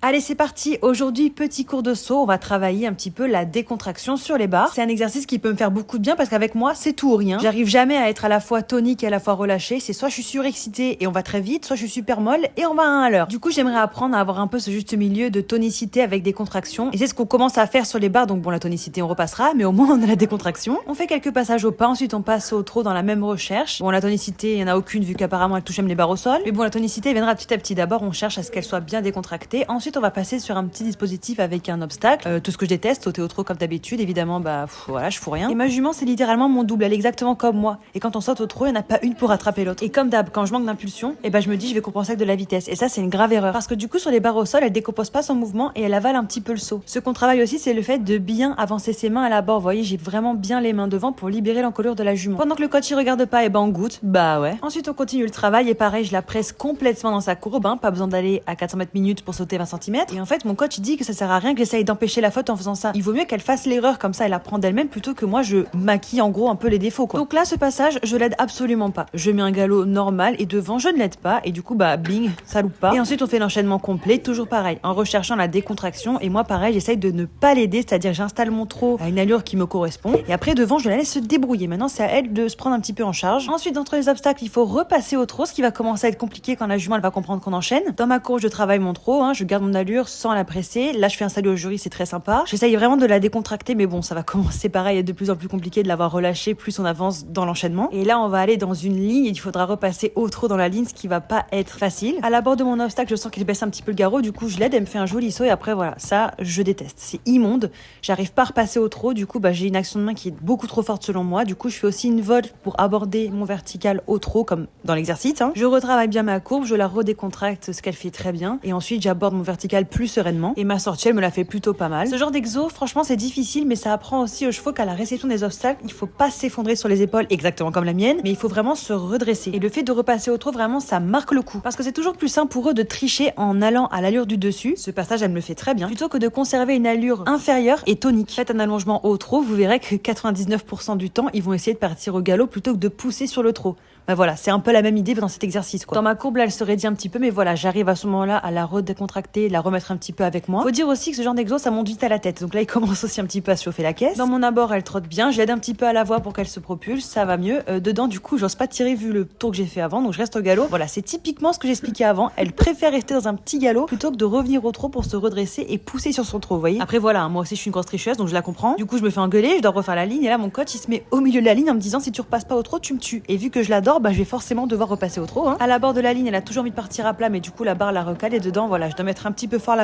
Allez, c'est parti. Aujourd'hui, petit cours de saut. On va travailler un petit peu la décontraction sur les barres. C'est un exercice qui peut me faire beaucoup de bien parce qu'avec moi, c'est tout ou rien. J'arrive jamais à être à la fois tonique et à la fois relâchée. C'est soit je suis surexcitée et on va très vite, soit je suis super molle et on va à 1 à l'heure. Du coup, j'aimerais apprendre à avoir un peu ce juste milieu de tonicité avec des contractions. Et c'est ce qu'on commence à faire sur les barres. Donc bon, la tonicité, on repassera, mais au moins on a la décontraction. On fait quelques passages au pas. Ensuite, on passe au trot dans la même recherche. Bon, la tonicité, il y en a aucune vu qu'apparemment elle touche même les barres au sol. Mais bon, la tonicité viendra petit à petit. D'abord, on cherche à ce qu'elle soit bien décontractée. Ensuite, on va passer sur un petit dispositif avec un obstacle. Tout ce que je déteste, sauter au trot comme d'habitude. Évidemment, voilà, je fous rien. Et ma jument, c'est littéralement mon double. Elle est exactement comme moi. Et quand on saute au trot, il n'y en a pas une pour rattraper l'autre. Et comme d'hab, quand je manque d'impulsion, je me dis, je vais compenser avec de la vitesse. Et ça, c'est une grave erreur. Parce que du coup, sur les barres au sol, elle décompose pas son mouvement et elle avale un petit peu le saut. Ce qu'on travaille aussi, c'est le fait de bien avancer ses mains à la barre. Vous voyez, j'ai vraiment bien les mains devant pour libérer l'encolure de la jument. Pendant que le coach, il regarde pas, on goûte. Bah ouais. Ensuite, on continue le travail et pareil, je la presse complètement dans sa courbe. Pas besoin d'aller à 400 mètres minutes pour sauter 20 cm. Et en fait, mon coach dit que ça sert à rien que j'essaye d'empêcher la faute en faisant ça. Il vaut mieux qu'elle fasse l'erreur, comme ça elle apprend d'elle-même plutôt que moi je maquille en gros un peu les défauts quoi. Donc là, ce passage, je l'aide absolument pas. Je mets un galop normal et devant, je ne l'aide pas et du coup bing, ça loupe pas. Et ensuite, on fait l'enchaînement complet, toujours pareil, en recherchant la décontraction et moi pareil, j'essaye de ne pas l'aider, c'est-à-dire j'installe mon trot à une allure qui me correspond et après devant, je la laisse se débrouiller. Maintenant, c'est à elle de se prendre un petit peu en charge. Ensuite, entre les obstacles, il faut repasser au trot, ce qui va commencer à être compliqué quand la jument elle va comprendre qu'on enchaîne. Dans ma course, je travaille mon trot, je garde mon allure sans la presser. Là, je fais un salut au jury, c'est très sympa. J'essaye vraiment de la décontracter, mais bon, ça va commencer pareil, à être de plus en plus compliqué de l'avoir relâchée, plus on avance dans l'enchaînement. Et là, on va aller dans une ligne et il faudra repasser au trot dans la ligne, ce qui va pas être facile. À la bord de mon obstacle, je sens qu'elle baisse un petit peu le garrot, du coup, je l'aide, elle me fait un joli saut et après, voilà, ça, je déteste. C'est immonde. J'arrive pas à repasser au trot, du coup, j'ai une action de main qui est beaucoup trop forte selon moi. Du coup, je fais aussi une volte pour aborder mon vertical au trot, comme dans l'exercice. Je retravaille bien ma courbe, je la redécontracte, ce qu'elle fait très bien. Et ensuite, j'aborde mon vertical plus sereinement. Et ma sortie, elle me la fait plutôt pas mal. Ce genre d'exo, franchement, c'est difficile, mais ça apprend aussi aux chevaux qu'à la réception des obstacles, il faut pas s'effondrer sur les épaules, exactement comme la mienne, mais il faut vraiment se redresser. Et le fait de repasser au trot, vraiment, ça marque le coup. Parce que c'est toujours plus simple pour eux de tricher en allant à l'allure du dessus. Ce passage, elle me le fait très bien. Plutôt que de conserver une allure inférieure et tonique. Faites un allongement au trot, vous verrez que 99% du temps, ils vont essayer de partir au galop plutôt que de pousser sur le trot. Voilà, c'est un peu la même idée dans cet exercice, quoi. Dans ma courbe, là, elle se raidit un petit peu, mais voilà, j'arrive à ce moment-là à la redécontracter, la remettre un petit peu avec moi. Faut dire aussi que ce genre d'exo, ça monte vite à la tête. Donc là, il commence aussi un petit peu à se chauffer la caisse. Dans mon abord, elle trotte bien. Je l'aide un petit peu à la voix pour qu'elle se propulse. Ça va mieux. Dedans, du coup, j'ose pas tirer vu le tour que j'ai fait avant. Donc je reste au galop. Voilà, c'est typiquement ce que j'expliquais avant. Elle préfère rester dans un petit galop plutôt que de revenir au trot pour se redresser et pousser sur son trot, vous voyez. Après, voilà, moi aussi, je suis une grosse tricheuse, donc je la comprends. Du coup, je me fais engueuler, je dois refaire la ligne. Et là, mon coach, il se met au milieu de la ligne en me disant, si tu repasses pas au trot, tu me tues. Et vu que je l'adore, je vais forcément devoir repasser au trot. À la bord de la ligne, elle a toujours envie de partir à plat, mais du coup, la barre la recale et dedans, voilà, je dois mettre un petit peu fort la